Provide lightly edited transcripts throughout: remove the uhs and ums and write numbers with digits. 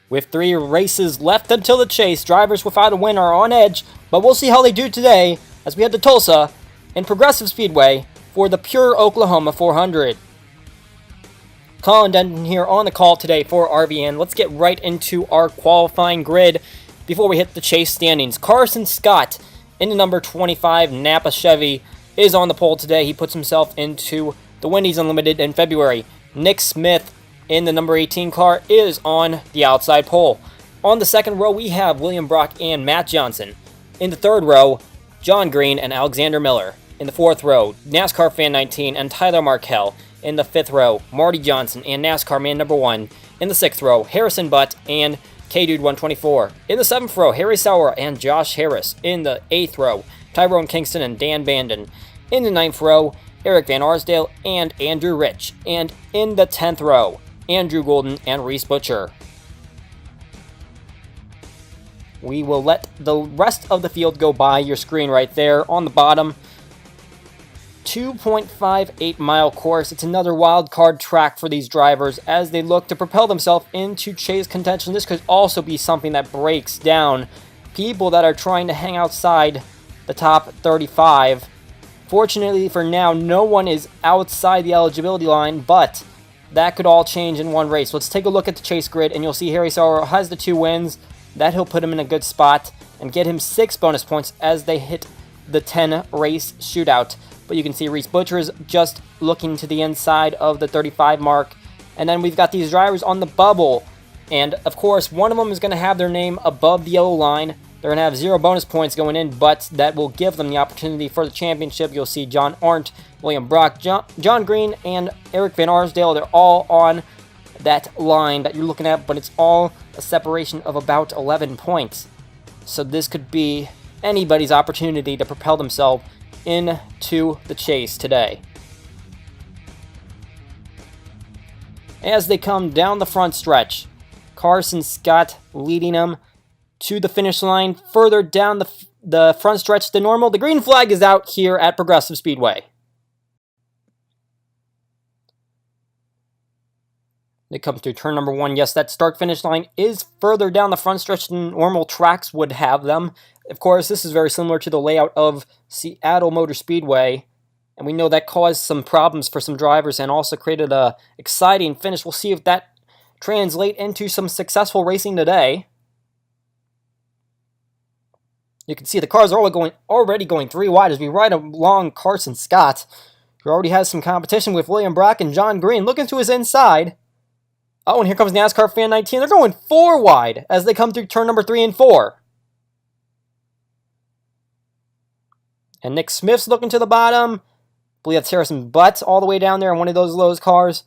With 3 races left until the chase, drivers without a win are on edge, but we'll see how they do today as we head to Tulsa in Progressive Speedway for the Pure Oklahoma 400. Colin Denton here on the call today for RVN. Let's get right into our qualifying grid before we hit the chase standings. Carson Scott in the number 25 Napa Chevy is on the pole today. He puts himself into the Wendy's Unlimited in February. Nick Smith in the number 18 car is on the outside pole. On the second row, we have William Brock and Matt Johnson. In the third row, John Green and Alexander Miller. In the fourth row, NASCAR Fan 19 and Tyler Markell. In the fifth row, Marty Johnson and NASCAR Man number 1. In the sixth row, Harrison Butt and K-Dude 124. In the seventh row, Harry Sauer and Josh Harris. In the eighth row, Tyrone Kingston and Dan Bandon. In the ninth row, Eric Van Arsdale and Andrew Rich. And in the 10th row, Andrew Golden and Reese Butcher. We will let the rest of the field go by your screen right there on the bottom. 2.58 mile course. It's another wild card track for these drivers as they look to propel themselves into chase contention. This could also be something that breaks down people that are trying to hang outside the top 35. Fortunately for now, no one is outside the eligibility line, but that could all change in one race. Let's take a look at the chase grid, and you'll see Harry Sauer has the 2 wins. That he'll put him in a good spot and get him 6 bonus points as they hit the 10 race shootout. But you can see Reese Butcher is just looking to the inside of the 35 mark. And then we've got these drivers on the bubble. And of course, one of them is going to have their name above the yellow line. They're going to have 0 bonus points going in, but that will give them the opportunity for the championship. You'll see John Arndt, William Brock, John Green, and Eric Van Arsdale. They're all on that line that you're looking at, but it's all a separation of about 11 points. So this could be anybody's opportunity to propel themselves into the chase today. As they come down the front stretch, Carson Scott leading them to the finish line. Further down the front stretch to normal, the green flag is out here at Progressive Speedway. They come through turn number 1. Yes, that start-finish line is further down the front stretch than normal tracks would have them. Of course, this is very similar to the layout of Seattle Motor Speedway, and we know that caused some problems for some drivers and also created a exciting finish. We'll see if that translates into some successful racing today. You can see the cars are already going 3 wide as we ride along Carson Scott, who already has some competition with William Brock and John Green. Looking to his inside. Oh, and here comes NASCAR Fan 19. They're going 4 wide as they come through turn number 3 and 4. And Nick Smith's looking to the bottom. I believe that's Harrison Butt all the way down there in one of those cars.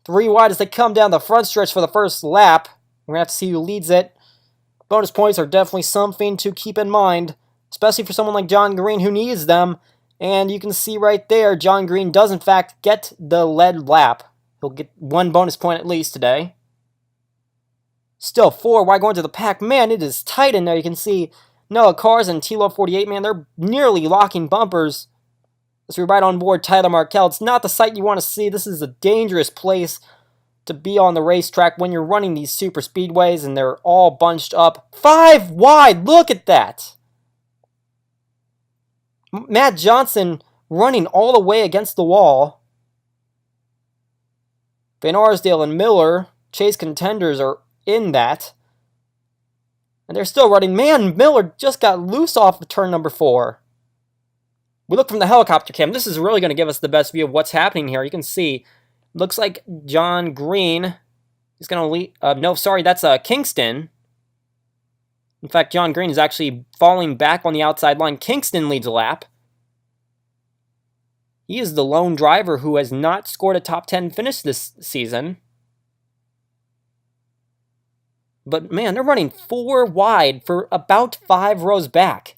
3 wide as they come down the front stretch for the first lap. We're going to have to see who leads it. Bonus points are definitely something to keep in mind, especially for someone like John Green who needs them. And you can see right there, John Green does in fact get the lead lap. He'll get 1 bonus point at least today. Still 4 wide going to the pack. Man, it is tight in there. You can see Noah Cars and Tilo 48, man, they're nearly locking bumpers. As we ride on board Tyler Markell, it's not the sight you want to see. This is a dangerous place to be on the racetrack when you're running these super speedways and they're all bunched up. 5 wide, look at that. Matt Johnson running all the way against the wall. Van Arsdale and Miller, chase contenders, are in that. And they're still running. Man, Miller just got loose off of turn number 4. We look from the helicopter cam. This is really going to give us the best view of what's happening here. You can see, looks like John Green is going to lead. No, sorry, that's Kingston. In fact, John Green is actually falling back on the outside line. Kingston leads a lap. He is the lone driver who has not scored a top 10 finish this season. But man, they're running 4 wide for about 5 rows back.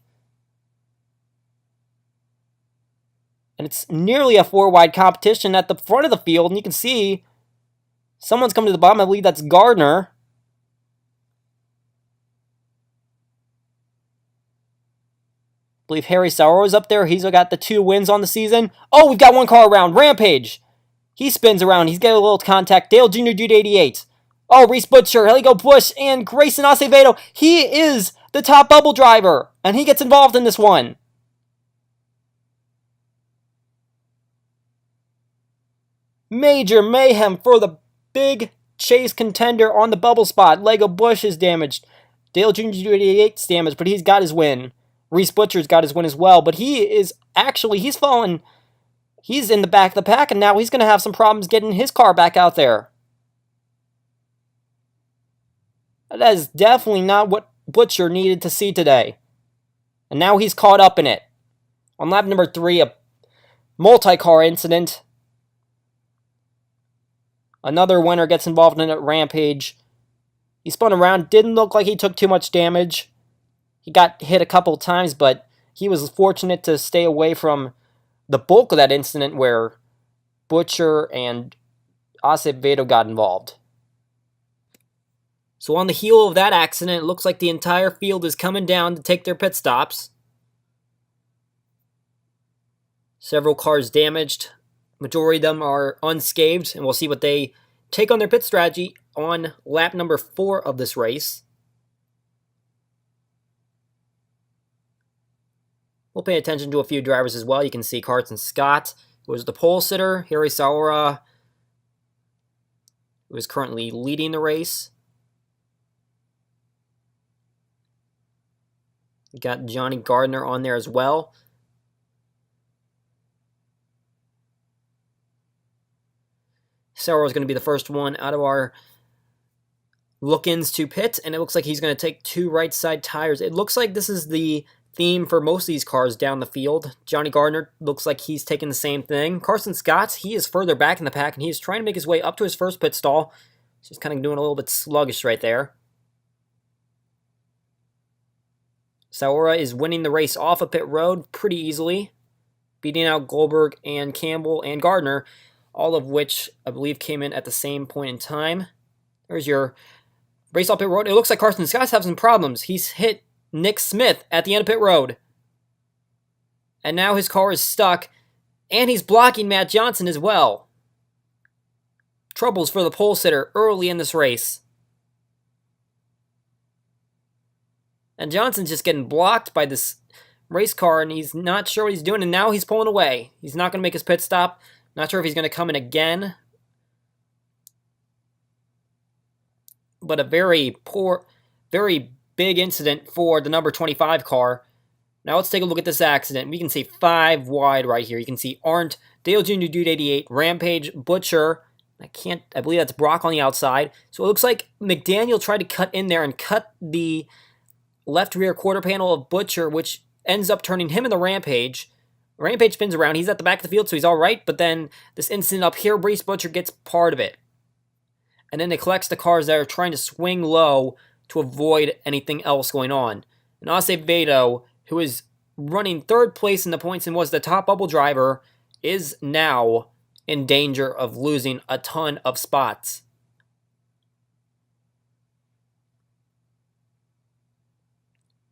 And it's nearly a 4 wide competition at the front of the field. And you can see someone's coming to the bottom. I believe that's Gardner. I believe Harry Sauer is up there. He's got the 2 wins on the season. Oh, we've got 1 car around. Rampage. He spins around. He's got a little contact. Dale Jr. Dude 88. Oh, Reese Butcher, Heligo Bush, and Grayson Acevedo. He is the top bubble driver, and he gets involved in this one. Major mayhem for the big chase contender on the bubble spot. Lego Bush is damaged. Dale Jr. 88's damaged, but he's got his win. Reese Butcher's got his win as well, but he's fallen. He's in the back of the pack, and now he's going to have some problems getting his car back out there. That is definitely not what Butcher needed to see today. And now he's caught up in it. On lap number 3, a multi-car incident. Another winner gets involved in a rampage. He spun around, didn't look like he took too much damage. He got hit a couple times, but he was fortunate to stay away from the bulk of that incident where Butcher and Acevedo got involved. So on the heel of that accident, it looks like the entire field is coming down to take their pit stops. Several cars damaged. Majority of them are unscathed, and we'll see what they take on their pit strategy on lap number 4 of this race. We'll pay attention to a few drivers as well. You can see Carson Scott, who was the pole sitter. Harry Saura, who is currently leading the race. You got Johnny Gardner on there as well. Saura is going to be the first one out of our look-ins to pit, and it looks like he's going to take 2 right side tires. It looks like this is the theme for most of these cars down the field. Johnny Gardner looks like he's taking the same thing. Carson Scott, he is further back in the pack, and he's trying to make his way up to his first pit stall. He's just kind of doing a little bit sluggish right there. Saura is winning the race off of pit road pretty easily, beating out Goldberg and Campbell and Gardner, all of which I believe came in at the same point in time. There's your race off pit road. It looks like Carson Scott's having some problems. He's hit Nick Smith at the end of pit road. And now his car is stuck, and he's blocking Matt Johnson as well. Troubles for the pole sitter early in this race. And Johnson's just getting blocked by this race car, and he's not sure what he's doing, and now he's pulling away. He's not going to make his pit stop. Not sure if he's going to come in again. But a very big incident for the number 25 car. Now let's take a look at this accident. We can see 5 wide right here. You can see Arndt, Dale Jr. Dude 88, Rampage, Butcher. I believe that's Brock on the outside. So it looks like McDaniel tried to cut in there and cut the left rear quarter panel of Butcher, which ends up turning him in the Rampage. Rampage spins around. He's at the back of the field, so he's all right. But then this incident up here, Reese Butcher gets part of it. And then it collects the cars that are trying to swing low to avoid anything else going on. And Acevedo, who is running 3rd place in the points and was the top bubble driver, is now in danger of losing a ton of spots.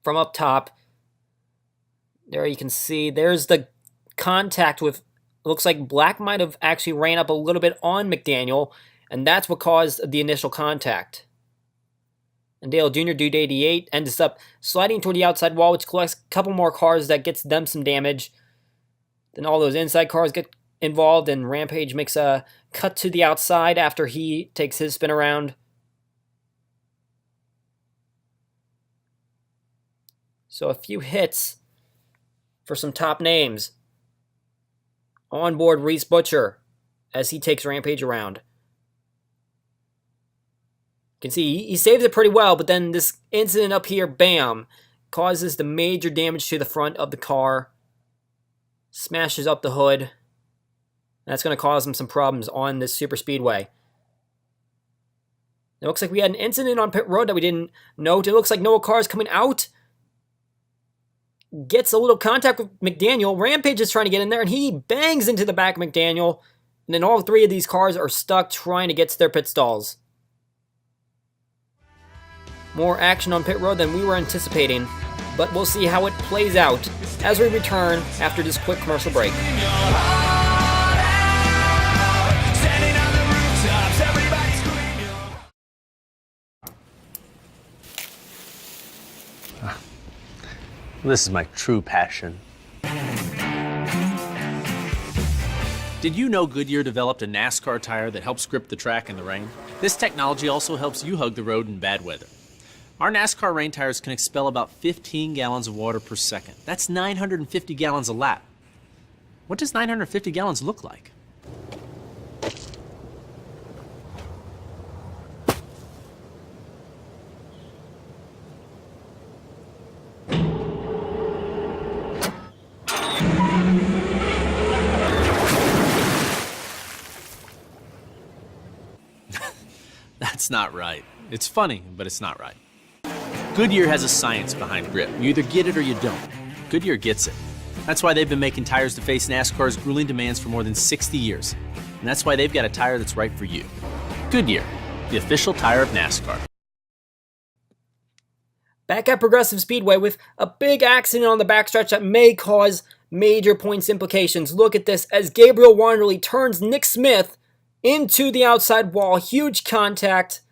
From up top, there you can see there's the contact with, looks like Black might have actually ran up a little bit on McDaniel, and that's what caused the initial contact. And Dale Jr. Dude 88 ends up sliding toward the outside wall, which collects a couple more cars that gets them some damage. Then all those inside cars get involved, and Rampage makes a cut to the outside after he takes his spin around. So a few hits for some top names. On board Reese Butcher as he takes Rampage around. You can see he saves it pretty well, but then this incident up here, bam, causes the major damage to the front of the car. Smashes up the hood. That's going to cause him some problems on this super speedway. It looks like we had an incident on pit road that we didn't note. It looks like Noah Carr is coming out. Gets a little contact with McDaniel. Rampage is trying to get in there, and he bangs into the back of McDaniel. And then all 3 of these cars are stuck trying to get to their pit stalls. More action on pit road than we were anticipating, but we'll see how it plays out as we return after this quick commercial break. This is my true passion. Did you know Goodyear developed a NASCAR tire that helps grip the track in the rain? This technology also helps you hug the road in bad weather. Our NASCAR rain tires can expel about 15 gallons of water per second. That's 950 gallons a lap. What does 950 gallons look like? That's not right. It's funny, but it's not right. Goodyear has a science behind grip. You either get it or you don't. Goodyear gets it. That's why they've been making tires to face NASCAR's grueling demands for more than 60 years. And that's why they've got a tire that's right for you. Goodyear, the official tire of NASCAR. Back at Progressive Speedway with a big accident on the backstretch that may cause major points implications. Look at this as Gabriel Wanderley turns Nick Smith into the outside wall. Huge contact.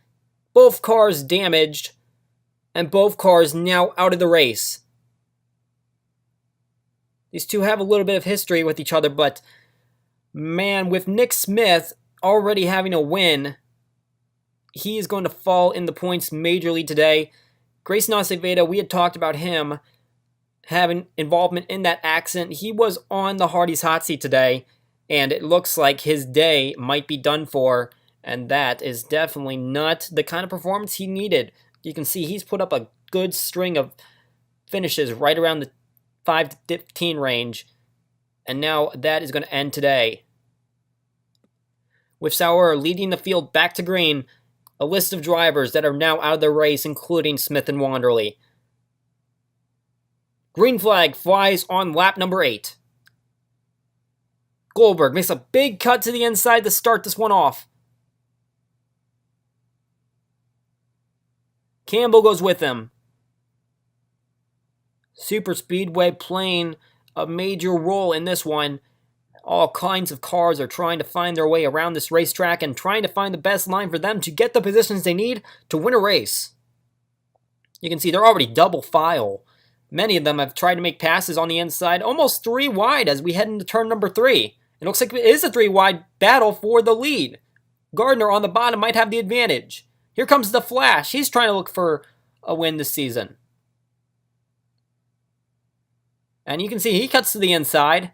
Both cars damaged. And both cars now out of the race. These two have a little bit of history with each other, but man, with Nick Smith already having a win, he is going to fall in the points majorly today. Grayson Acevedo, we had talked about him having involvement in that accident. He was on the Hardy's hot seat today, and it looks like his day might be done for, and that is definitely not the kind of performance he needed. You can see he's put up a good string of finishes right around the 5 to 15 range, and now that is going to end today. With Sauer leading the field back to green, a list of drivers that are now out of the race, including Smith and Wanderley. Green flag flies on lap number 8. Goldberg makes a big cut to the inside to start this one off. Campbell goes with him. Super Speedway playing a major role in this one. All kinds of cars are trying to find their way around this racetrack and trying to find the best line for them to get the positions they need to win a race. You can see they're already double file. Many of them have tried to make passes on the inside, almost 3 wide as we head into turn number 3. It looks like it is a 3 wide battle for the lead. Gardner on the bottom might have the advantage. Here comes the Flash. He's trying to look for a win this season. And you can see he cuts to the inside.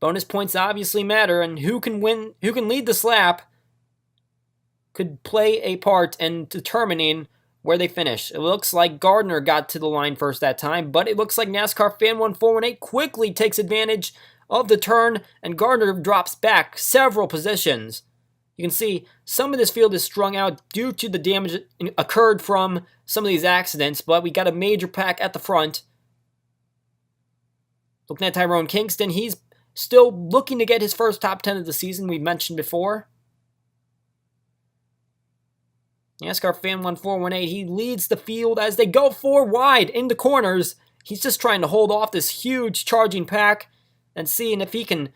Bonus points obviously matter, and who can win, who can lead this lap could play a part in determining where they finish. It looks like Gardner got to the line first that time, but it looks like NASCAR Fan 1418 quickly takes advantage of the turn, and Gardner drops back several positions. You can see some of this field is strung out due to the damage that occurred from some of these accidents, but we got a major pack at the front. Looking at Tyrone Kingston, he's still looking to get his first top 10 of the season, we mentioned before. NASCAR Fan 1418, he leads the field as they go 4 wide in the corners. He's just trying to hold off this huge charging pack and seeing if he can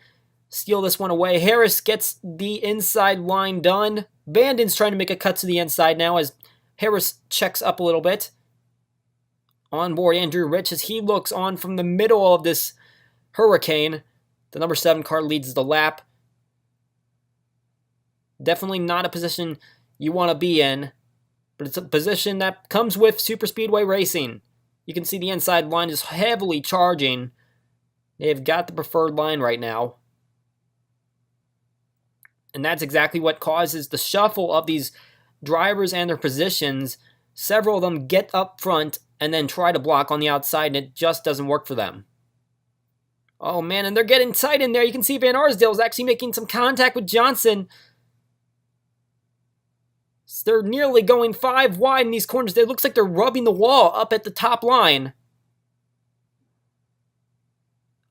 steal this one away. Harris gets the inside line done. Bandon's trying to make a cut to the inside now as Harris checks up a little bit. On board Andrew Rich as he looks on from the middle of this hurricane. The number 7 car leads the lap. Definitely not a position you want to be in, but it's a position that comes with super speedway racing. You can see the inside line is heavily charging. They've got the preferred line right now. And that's exactly what causes the shuffle of these drivers and their positions. Several of them get up front and then try to block on the outside, and it just doesn't work for them. Oh man, and they're getting tight in there. You can see Van Arsdale is actually making some contact with Johnson. So they're nearly going 5 wide in these corners. It looks like they're rubbing the wall up at the top line.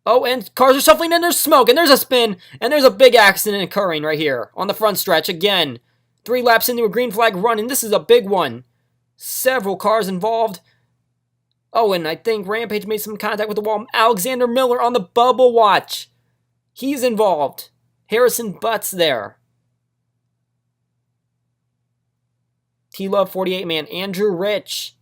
Oh, and cars are shuffling, and there's smoke, and there's a spin, and there's a big accident occurring right here on the front stretch. Again, 3 laps into a green flag run, and this is a big one. Several cars involved. Oh, and I think Rampage made some contact with the wall. Alexander Miller on the bubble watch. He's involved. Harrison Butts there. T-Love 48 man. Andrew Rich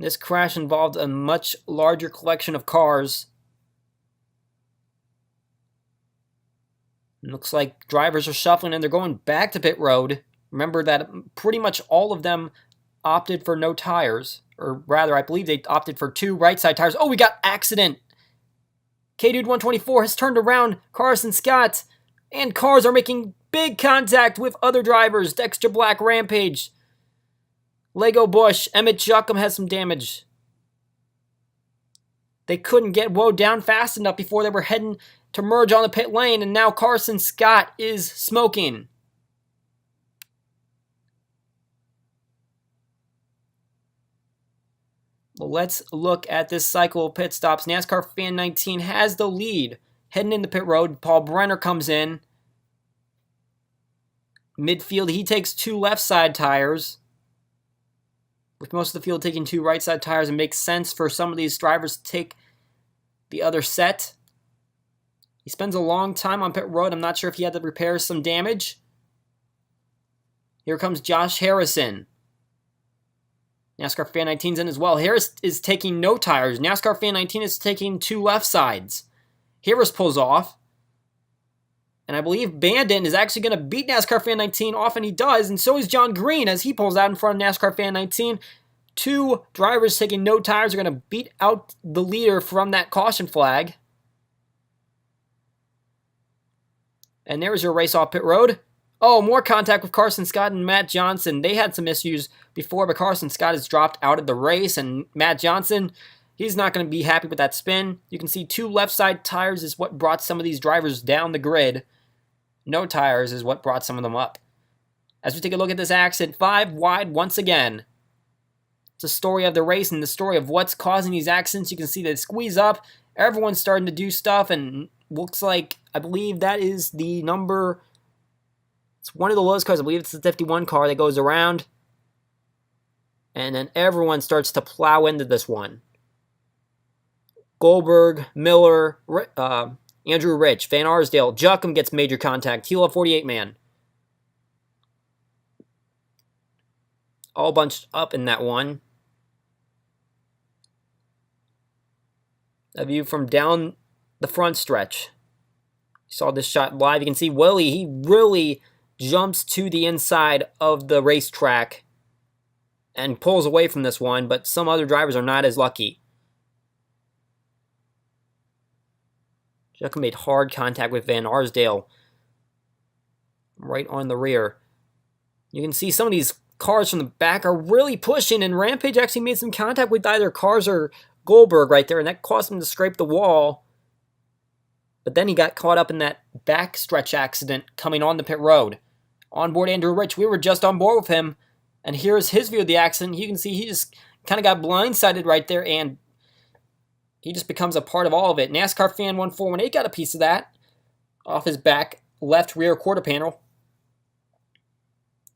This crash involved a much larger collection of cars. It looks like drivers are shuffling and they're going back to pit road. Remember that pretty much all of them opted for no tires. Or rather, I believe they opted for 2 right side tires. Oh, we got accident! K-Dude 124 has turned around Carson Scott. And cars are making big contact with other drivers. Dexter Black, Rampage. Lego Bush, Emmett Juckham has some damage. They couldn't get Woe down fast enough before they were heading to merge on the pit lane, and now Carson Scott is smoking. Well, let's look at this cycle of pit stops. NASCAR Fan 19 has the lead. Heading into pit road, Paul Brenner comes in. Midfield, he takes 2 left side tires. With most of the field taking 2 right side tires, it makes sense for some of these drivers to take the other set. He spends a long time on pit road. I'm not sure if he had to repair some damage. Here comes Josh Harrison. NASCAR Fan 19's in as well. Harris is taking no tires. NASCAR Fan 19 is taking 2 left sides. Harris pulls off. And I believe Bandit is actually going to beat NASCAR Fan 19 off, and he does. And so is John Green as he pulls out in front of NASCAR Fan 19. 2 drivers taking no tires are going to beat out the leader from that caution flag. And there's your race off pit road. Oh, more contact with Carson Scott and Matt Johnson. They had some issues before, but Carson Scott has dropped out of the race. And Matt Johnson, he's not going to be happy with that spin. You can see 2 left side tires is what brought some of these drivers down the grid. No tires is what brought some of them up. As we take a look at this accident, 5 wide once again. It's a story of the race and the story of what's causing these accidents. You can see they squeeze up. Everyone's starting to do stuff, and looks like, I believe that is the number... It's one of the lowest cars. I believe it's the 51 car that goes around. And then everyone starts to plow into this one. Goldberg, Miller, Andrew Rich, Van Arsdale, Juckham gets major contact. Tila 48 man. All bunched up in that one. A view from down the front stretch. You saw this shot live. You can see Willie, he really jumps to the inside of the racetrack and pulls away from this one, but some other drivers are not as lucky. Juckham made hard contact with Van Arsdale right on the rear. You can see some of these cars from the back are really pushing, and Rampage actually made some contact with either Cars or Goldberg right there, and that caused him to scrape the wall. But then he got caught up in that backstretch accident coming on the pit road. On board Andrew Rich, we were just on board with him, and here's his view of the accident. You can see he just kind of got blindsided right there, and he just becomes a part of all of it. NASCAR Fan 1418 got a piece of that off his back left rear quarter panel.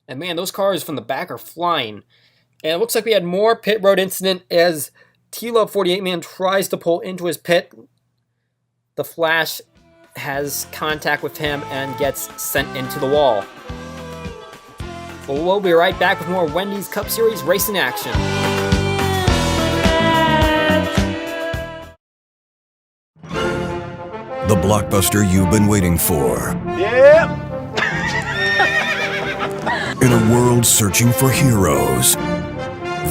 And man, those cars from the back are flying. And it looks like we had more pit road incident as Tila 48 man tries to pull into his pit. The Flash has contact with him and gets sent into the wall. Well, we'll be right back with more Wendy's Cup Series racing action. The blockbuster you've been waiting for. Yeah. In a world searching for heroes,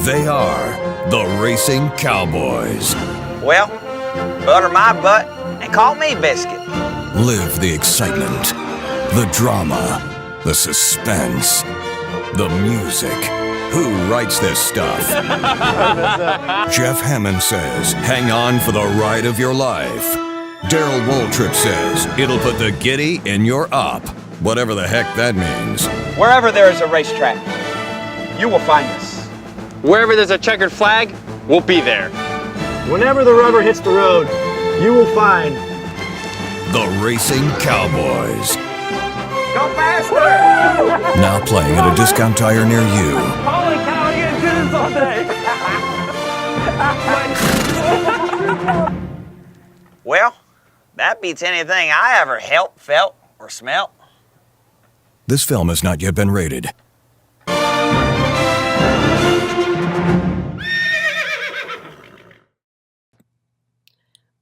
they are the Racing Cowboys. Well, butter my butt and call me Biscuit. Live the excitement, the drama, the suspense, the music. Who writes this stuff? Jeff Hammond says, hang on for the ride of your life. Daryl Waltrip says, it'll put the giddy in your up. Whatever the heck that means. Wherever there is a racetrack, you will find us. Wherever there's a checkered flag, we'll be there. Whenever the rubber hits the road, you will find the Racing Cowboys. Go faster! Now playing at a discount tire near you. Holy cow, I get this all day! Well, that beats anything I ever helped, felt, or smelt. This film has not yet been rated.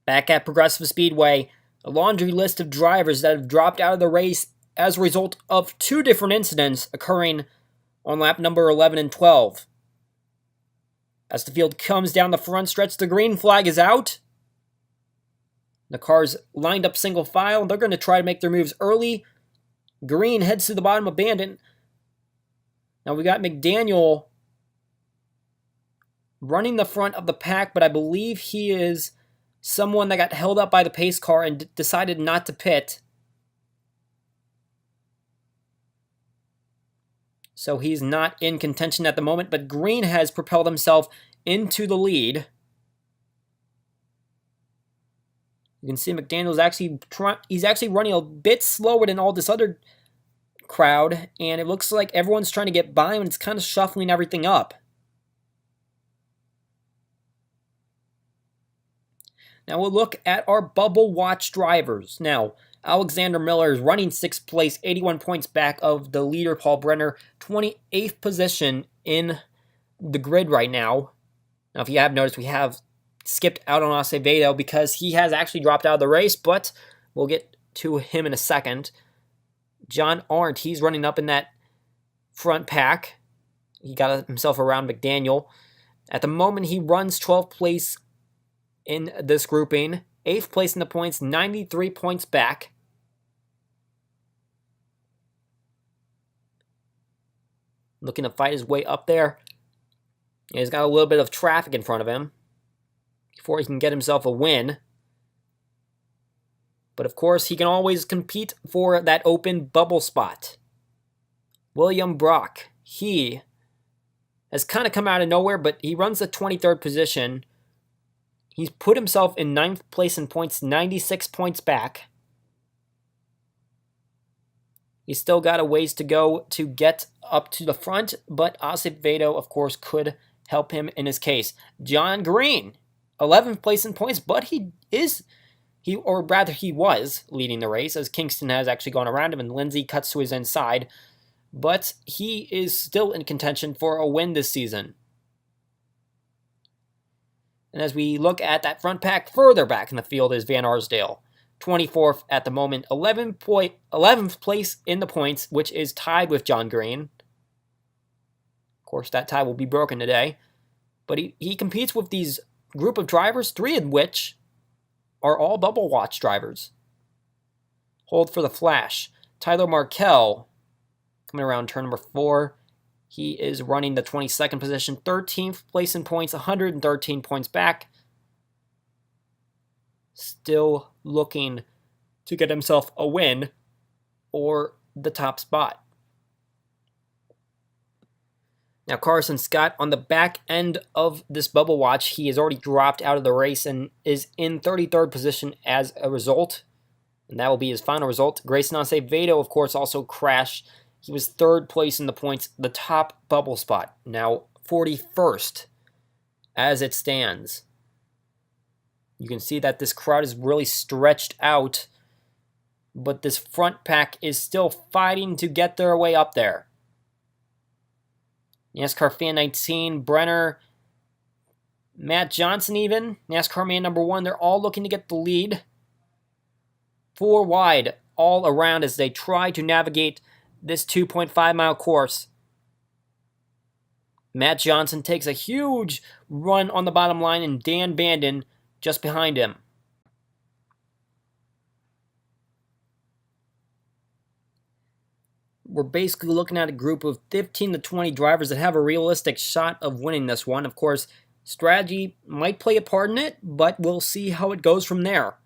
Back at Progressive Speedway, a laundry list of drivers that have dropped out of the race as a result of 2 different incidents occurring on lap number 11 and 12. As the field comes down the front stretch, the green flag is out. The cars lined up single file. They're going to try to make their moves early. Green heads to the bottom of Bandit. Now we got McDaniel running the front of the pack, but I believe he is someone that got held up by the pace car and decided not to pit. So he's not in contention at the moment, but Green has propelled himself into the lead. You can see McDaniel's actually running a bit slower than all this other crowd, and it looks like everyone's trying to get by him, and it's kind of shuffling everything up. Now we'll look at our bubble watch drivers. Now, Alexander Miller is running 6th place, 81 points back of the leader, Paul Brenner, 28th position in the grid right now. Now, if you have noticed, we have skipped out on Acevedo because he has actually dropped out of the race, but we'll get to him in a second. John Arndt, he's running up in that front pack. He got himself around McDaniel. At the moment, he runs 12th place in this grouping. 8th place in the points, 93 points back. Looking to fight his way up there. He's got a little bit of traffic in front of him before he can get himself a win. But of course, he can always compete for that open bubble spot. William Brock, he has kind of come out of nowhere, but he runs the 23rd position. He's put himself in 9th place in points, 96 points back. He's still got a ways to go to get up to the front, but Acevedo, of course, could help him in his case. John Green, 11th place in points, but he was leading the race, as Kingston has actually gone around him, and Lindsay cuts to his inside. But he is still in contention for a win this season. And as we look at that front pack, further back in the field is Van Arsdale. 24th at the moment, 11th place in the points, which is tied with John Green. Of course, that tie will be broken today. But he competes with these group of drivers, 3 of which are all bubble watch drivers. Hold for the flash. Tyler Markell, coming around turn number 4. He is running the 22nd position, 13th place in points, 113 points back. Still looking to get himself a win or the top spot. Now Carson Scott on the back end of this bubble watch, he has already dropped out of the race and is in 33rd position as a result. And that will be his final result. Grayson Acevedo, of course, also crashed. He was 3rd place in the points, the top bubble spot. Now 41st as it stands. You can see that this crowd is really stretched out, but this front pack is still fighting to get their way up there. NASCAR Fan 19, Brenner, Matt Johnson even, NASCAR Man number 1, they're all looking to get the lead. 4 wide all around as they try to navigate this 2.5-mile course. Matt Johnson takes a huge run on the bottom line, and Dan Bandon just behind him. We're basically looking at a group of 15 to 20 drivers that have a realistic shot of winning this one. Of course, strategy might play a part in it, but we'll see how it goes from there.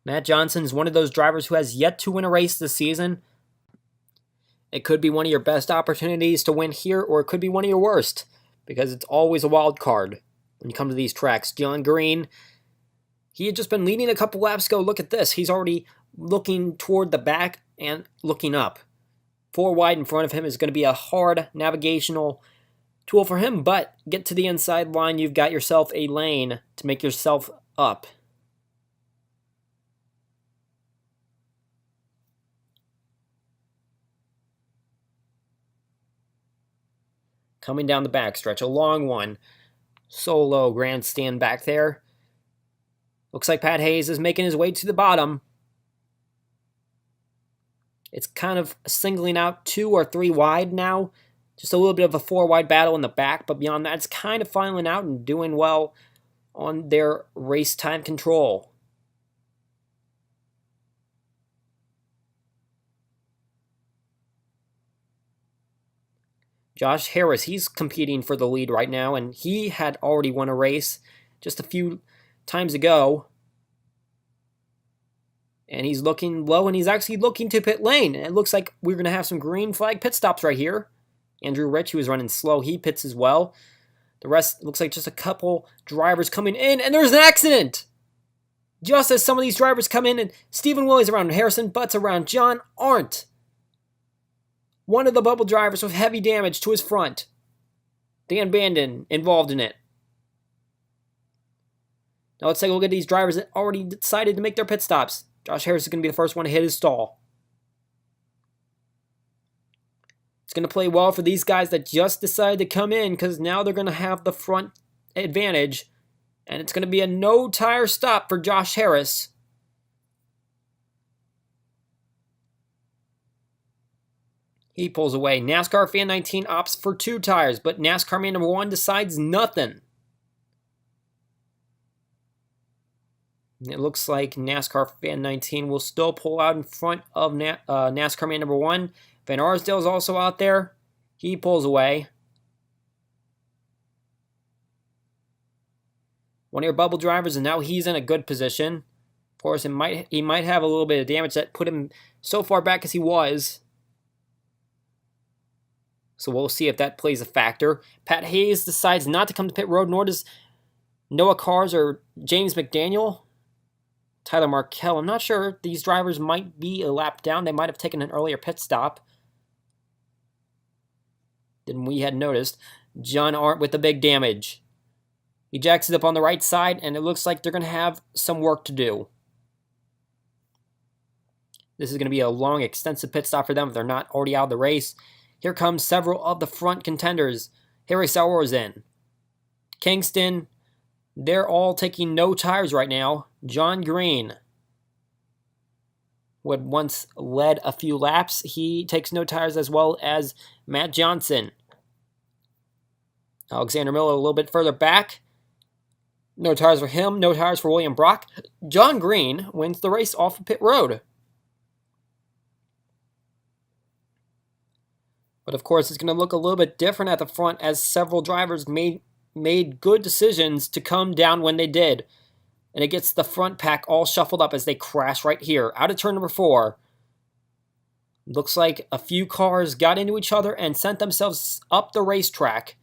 Matt Johnson is one of those drivers who has yet to win a race this season. It could be one of your best opportunities to win here, or it could be one of your worst, because it's always a wild card when you come to these tracks. John Green, he had just been leading a couple laps ago. Look at this. He's already looking toward the back and looking up. 4 wide in front of him is going to be a hard navigational tool for him, but get to the inside line, you've got yourself a lane to make yourself up. Coming down the backstretch, a long one. solo grandstand back there. Looks like Pat Hayes is making his way to the bottom. It's kind of singling out 2 or 3 wide now. Just a little bit of a 4 wide battle in the back, but beyond that, it's kind of filing out and doing well on their race time control. Josh Harris, he's competing for the lead right now, and he had already won a race just a few times ago. And he's looking low, and he's actually looking to pit lane. And it looks like we're going to have some green flag pit stops right here. Andrew Rich, who was running slow, he pits as well. The rest looks like just a couple drivers coming in, and there's an accident! Just as some of these drivers come in, and Stephen Willey's around Harrison Butts around John Arndt. One of the bubble drivers with heavy damage to his front. Dan Bandon involved in it. Now let's take a look at these drivers that already decided to make their pit stops. Josh Harris is going to be the first one to hit his stall. It's going to play well for these guys that just decided to come in because now they're going to have the front advantage. And it's going to be a no-tire stop for Josh Harris. He pulls away. NASCAR Fan 19 opts for 2 tires, but NASCAR man number 1 decides nothing. It looks like NASCAR Fan 19 will still pull out in front of NASCAR man number 1. Van Arsdale is also out there. He pulls away. One of your bubble drivers, and now he's in a good position. Of course, he might have a little bit of damage that put him so far back as he was. So we'll see if that plays a factor. Pat Hayes decides not to come to pit road, nor does Noah Cars or James McDaniel. Tyler Markell, I'm not sure. These drivers might be a lap down. They might have taken an earlier pit stop than we had noticed. John Arndt with the big damage. He jacks it up on the right side, and it looks like they're going to have some work to do. This is going to be a long, extensive pit stop for them if they're not already out of the race. Here comes several of the front contenders. Harry Sauer is in. Kingston, they're all taking no tires right now. John Green, who had once led a few laps, he takes no tires, as well as Matt Johnson. Alexander Miller a little bit further back. No tires for him, no tires for William Brock. John Green wins the race off of pit road. But of course, it's going to look a little bit different at the front as several drivers made good decisions to come down when they did. And it gets the front pack all shuffled up as they crash right here. Out of turn number 4. Looks like a few cars got into each other and sent themselves up the racetrack,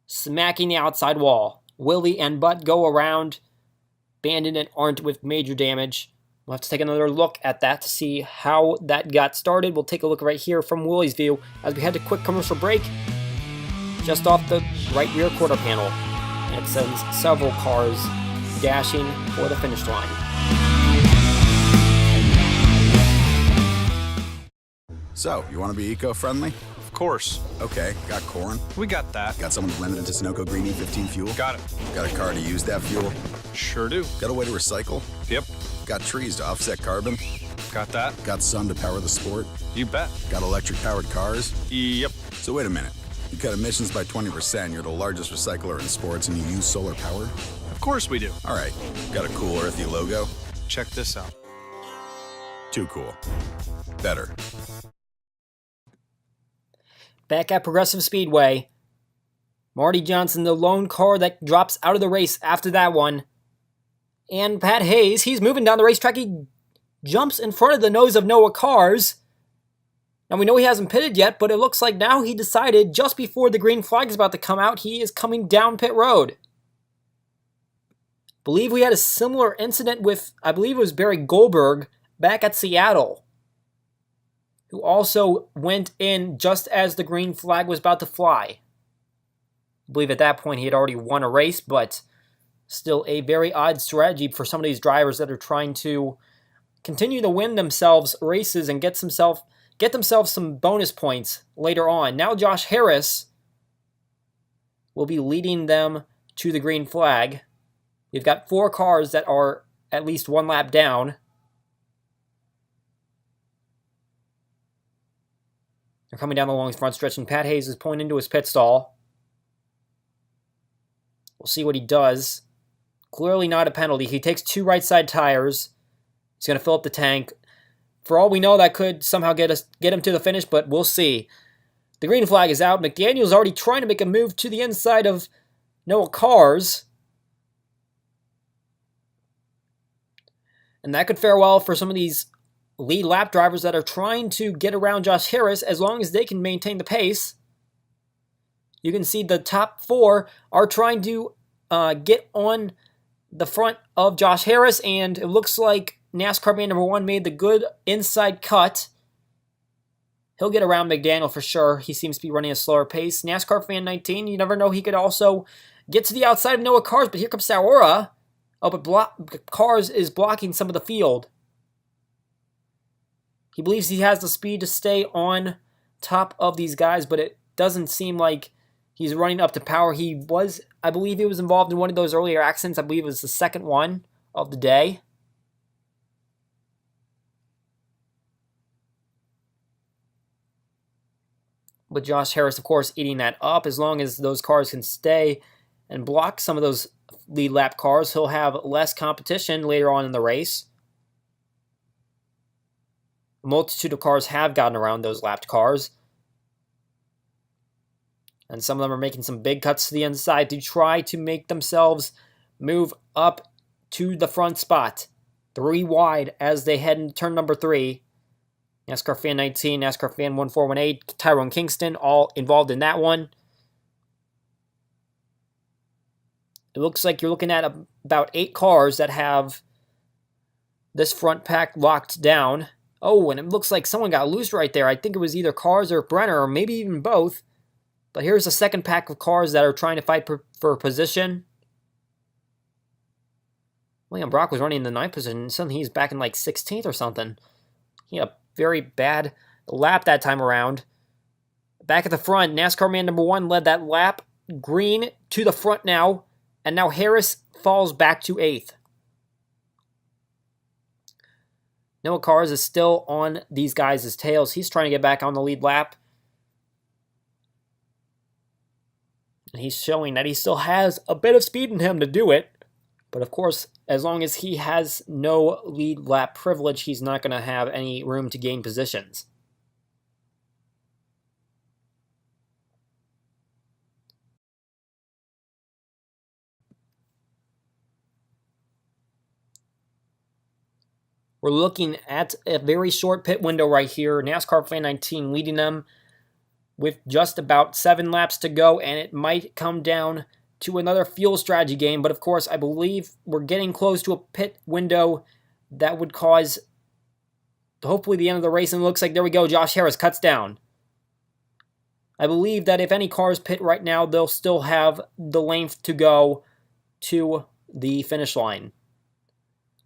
smacking the outside wall. Willie and Butt go around. Bandon and Arndt with major damage. We'll have to take another look at that to see how that got started. We'll take a look right here from Willie's view as we head to quick commercial break just off the right rear quarter panel. And it sends several cars dashing for the finish line. So, you want to be eco-friendly? Of course. Okay, got corn. We got that. Got someone limited to Sunoco Green E15 fuel? Got it. Got a car to use that fuel? Sure do. Got a way to recycle? Yep. Got trees to offset carbon? Got that. Got sun to power the sport? You bet. Got electric-powered cars? Yep. So wait a minute. You cut emissions by 20%, you're the largest recycler in sports, and you use solar power? Of course we do. All right. Got a cool earthy logo? Check this out. Too cool. Better. Back at Progressive Speedway, Marty Johnson, the lone car that drops out of the race after that one. And Pat Hayes, he's moving down the racetrack. He jumps in front of the nose of Noah Cars. Now we know he hasn't pitted yet, but it looks like now he decided just before the green flag is about to come out, he is coming down pit road. Believe we had a similar incident with, I believe it was Barry Goldberg back at Seattle, who also went in just as the green flag was about to fly. I believe at that point he had already won a race, but still a very odd strategy for some of these drivers that are trying to continue to win themselves races and get themselves some bonus points later on. Now Josh Harris will be leading them to the green flag. You've got 4 cars that are at least 1 lap down. They're coming down the long front stretch, and Pat Hayes is pulling into his pit stall. We'll see what he does. Clearly not a penalty. He takes 2 right side tires. He's going to fill up the tank. For all we know, that could somehow get him to the finish, but we'll see. The green flag is out. McDaniel's already trying to make a move to the inside of Noah Cars. And that could fare well for some of these lead lap drivers that are trying to get around Josh Harris as long as they can maintain the pace. You can see the top 4 are trying to get on the front of Josh Harris, and it looks like NASCAR man number 1 made the good inside cut. He'll get around McDaniel for sure. He seems to be running a slower pace. NASCAR fan 19, you never know, he could also get to the outside of Noah Cars, but here comes Saora. Oh, but Cars is blocking some of the field. He believes he has the speed to stay on top of these guys, but it doesn't seem like he's running up to power. I believe he was involved in one of those earlier accidents. I believe it was the second one of the day. But Josh Harris, of course, eating that up. As long as those cars can stay and block some of those lead lap cars, he'll have less competition later on in the race. A multitude of cars have gotten around those lapped cars. And some of them are making some big cuts to the inside to try to make themselves move up to the front spot. 3 wide as they head into turn number 3. NASCAR fan 19, NASCAR fan 1418, Tyrone Kingston, all involved in that one. It looks like you're looking at about 8 cars that have this front pack locked down. Oh, and it looks like someone got loose right there. I think it was either Cars or Brenner, or maybe even both. But here's a second pack of cars that are trying to fight for position. William Brock was running in the 9th position, and suddenly he's back in like 16th or something. He had a very bad lap that time around. Back at the front, NASCAR man number 1 led that lap. Green to the front now, and now Harris falls back to 8th. Noah Cars is still on these guys' tails. He's trying to get back on the lead lap. And he's showing that he still has a bit of speed in him to do it. But of course, as long as he has no lead lap privilege, he's not going to have any room to gain positions. We're looking at a very short pit window right here. NASCAR fan 19 leading them with just about 7 laps to go, and it might come down to another fuel strategy game. But of course, I believe we're getting close to a pit window that would cause hopefully the end of the race. And it looks like, there we go, Josh Harris cuts down. I believe that if any cars pit right now, they'll still have the length to go to the finish line.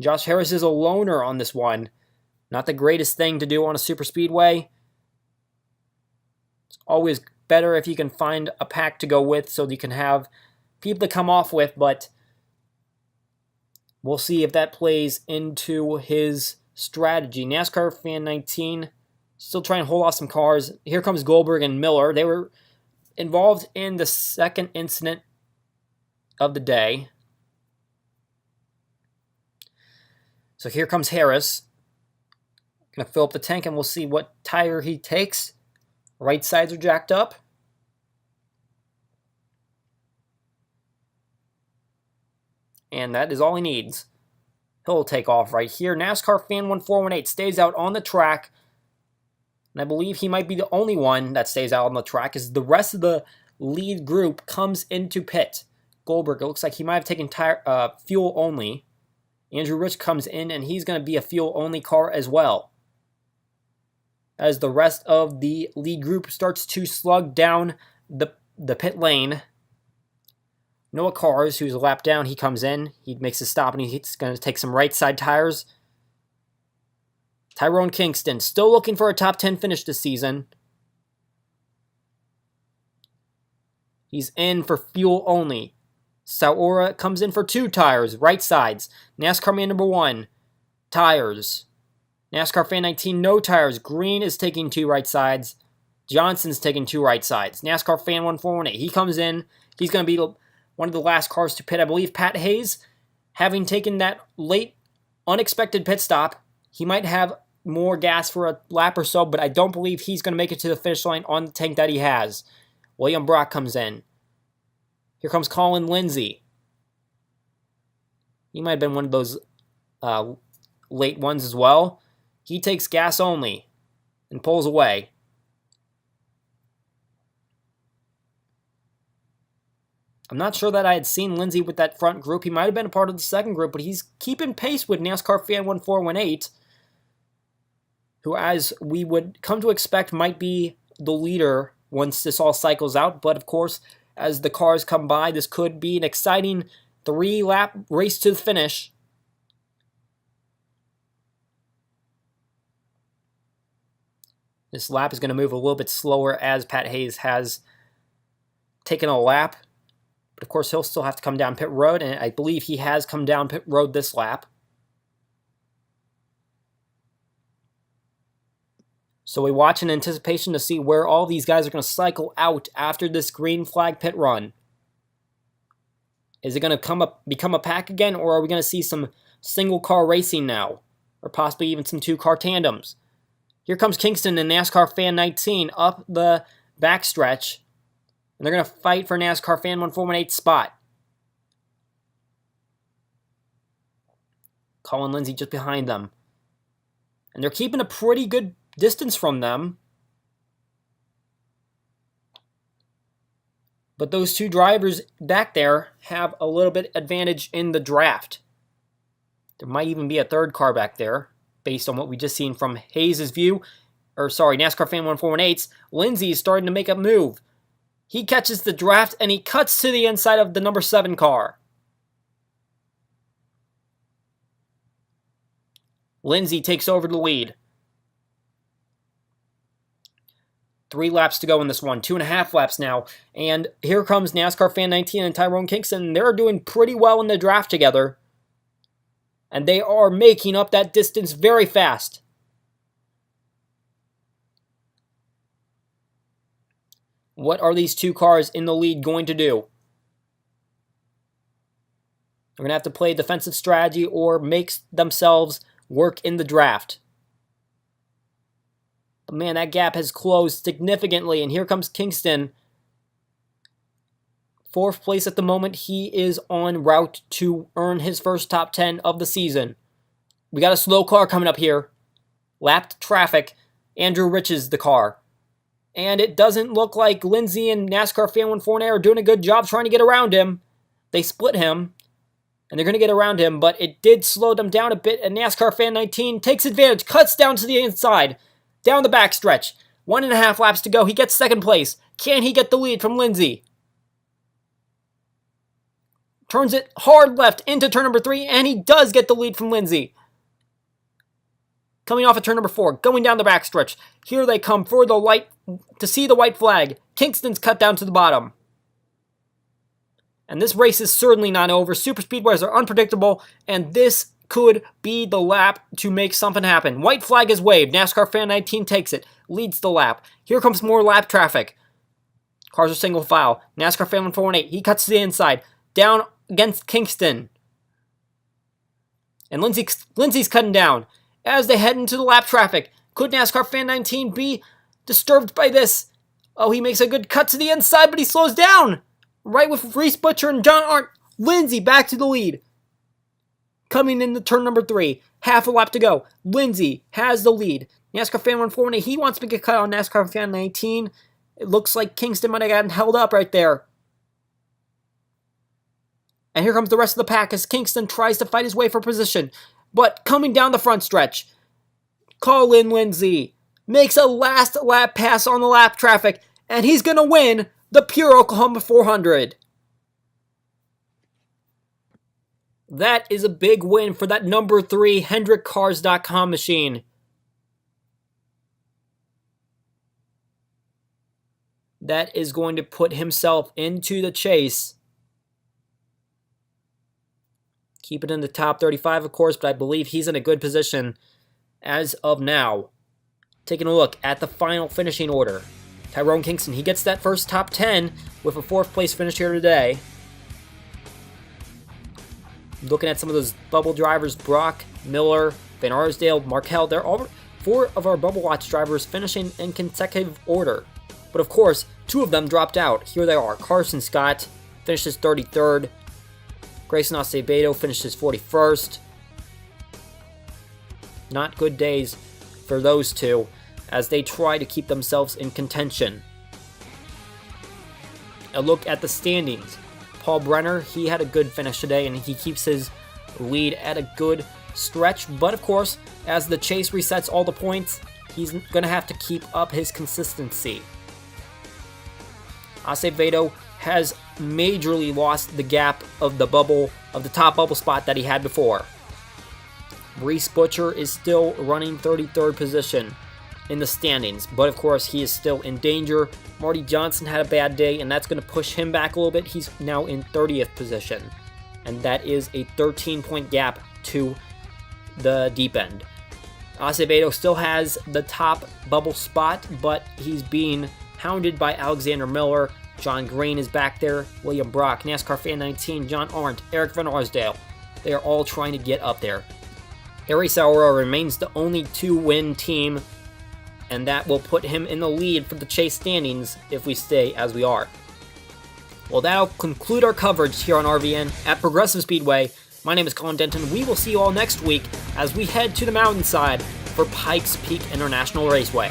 Josh Harris is a loner on this one. Not the greatest thing to do on a super speedway. It's always better if you can find a pack to go with so that you can have people to come off with, but we'll see if that plays into his strategy. NASCAR fan 19 still trying to hold off some cars. Here comes Goldberg and Miller. They were involved in the second incident of the day. So here comes Harris. Going to fill up the tank, and we'll see what tire he takes. Right sides are jacked up. And that is all he needs. He'll take off right here. NASCAR fan 1418 stays out on the track. And I believe he might be the only one that stays out on the track, as the rest of the lead group comes into pit. Goldberg, it looks like he might have taken fuel only. Andrew Rich comes in, and he's going to be a fuel-only car as well. As the rest of the lead group starts to slug down the pit lane. Noah Cars, who's a lap down, he comes in. He makes a stop, and he's going to take some right side tires. Tyrone Kingston, still looking for a top 10 finish this season. He's in for fuel only. Saura comes in for 2 tires, right sides. NASCAR man number 1, tires. NASCAR fan 19, no tires. Green is taking 2 right sides. Johnson's taking 2 right sides. NASCAR fan 1418, he comes in. He's going to be one of the last cars to pit. I believe Pat Hayes, having taken that late, unexpected pit stop, he might have more gas for a lap or so, but I don't believe he's going to make it to the finish line on the tank that he has. William Brock comes in. Here comes Colin Lindsay. He might have been one of those late ones as well. He takes gas only and pulls away. I'm not sure that I had seen Lindsay with that front group. He might have been a part of the second group, but he's keeping pace with NASCAR fan 1418, who, as we would come to expect, might be the leader once this all cycles out. But of course, as the cars come by, this could be an exciting 3-lap race to the finish. This lap is going to move a little bit slower as Pat Hayes has taken a lap. But of course, he'll still have to come down pit road, and I believe he has come down pit road this lap. So we watch in anticipation to see where all these guys are going to cycle out after this green flag pit run. Is it going to become a pack again, or are we going to see some single car racing now? Or possibly even some 2-car tandems? Here comes Kingston and NASCAR fan 19 up the backstretch. And they're going to fight for NASCAR fan 1418's spot. Colin Lindsay just behind them. And they're keeping a pretty good distance from them. But those 2 drivers back there have a little bit advantage in the draft. There might even be a 3rd car back there, based on what we just seen from Hayes' view. NASCAR fan 1418's. Lindsay is starting to make a move. He catches the draft and he cuts to the inside of the number 7 car. Lindsay takes over the lead. 3 laps to go in this one. 2.5 laps now. And here comes NASCAR fan 19 and Tyrone Kingston. They're doing pretty well in the draft together. And they are making up that distance very fast. What are these 2 cars in the lead going to do? They're going to have to play defensive strategy or make themselves work in the draft. But man, that gap has closed significantly. And here comes Kingston. 4th place at the moment. He is en route to earn his first top 10 of the season. We got a slow car coming up here. Lapped traffic. Andrew Rich is the car. And it doesn't look like Lindsay and NASCAR fan 148 are doing a good job trying to get around him. They split him. And they're going to get around him, but it did slow them down a bit. And NASCAR fan 19 takes advantage, cuts down to the inside, down the backstretch. 1.5 laps to go. He gets 2nd place. Can he get the lead from Lindsay? Turns it hard left into turn number 3, and he does get the lead from Lindsay. Coming off of turn number 4, going down the backstretch. Here they come for the light to see the white flag. Kingston's cut down to the bottom. And this race is certainly not over. Super speedways are unpredictable, and this could be the lap to make something happen. White flag is waved. NASCAR fan 19 takes it, leads the lap. Here comes more lap traffic. Cars are single file. NASCAR fan 148, he cuts to the inside, down against Kingston. And Lindsay's cutting down. As they head into the lap traffic, could NASCAR fan 19 be disturbed by this? Oh, he makes a good cut to the inside, but he slows down. Right with Reese Butcher and John Arndt. Lindsay back to the lead. Coming into turn number 3. Half a lap to go. Lindsay has the lead. NASCAR fan 148, he wants to get cut on NASCAR fan 19. It looks like Kingston might have gotten held up right there. And here comes the rest of the pack as Kingston tries to fight his way for position. But coming down the front stretch, Colin Lindsay makes a last lap pass on the lap traffic, and he's going to win the Pure Oklahoma 400. That is a big win for that number 3 HendrickCars.com machine. That is going to put himself into the chase keep it in the top 35, of course, but I believe he's in a good position as of now. Taking a look at the final finishing order. Tyrone Kingston, he gets that first top 10 with a 4th place finish here today. Looking at some of those bubble drivers, Brock, Miller, Van Arsdale, Markel, they're all 4 of our Bubble Watch drivers finishing in consecutive order. But of course, 2 of them dropped out. Here they are. Carson Scott finishes 33rd. Grayson Acevedo finishes 41st. Not good days for those two as they try to keep themselves in contention. A look at the standings. Paul Brenner, he had a good finish today and he keeps his lead at a good stretch. But of course, as the chase resets all the points, he's going to have to keep up his consistency. Acevedo has majorly lost the gap of the top bubble spot that he had before. Reese Butcher is still running 33rd position in the standings, but of course he is still in danger. Marty Johnson had a bad day, and that's going to push him back a little bit. He's now in 30th position, and that is a 13-point gap to the deep end. Acevedo still has the top bubble spot, but he's being hounded by Alexander Miller. John Green is back there, William Brock, NASCAR Fan 19, John Arndt, Eric Van Arsdale. They are all trying to get up there. Ari Sauer remains the only 2-win team, and that will put him in the lead for the chase standings if we stay as we are. Well, that'll conclude our coverage here on RVN at Progressive Speedway. My name is Colin Denton. We will see you all next week as we head to the mountainside for Pikes Peak International Raceway.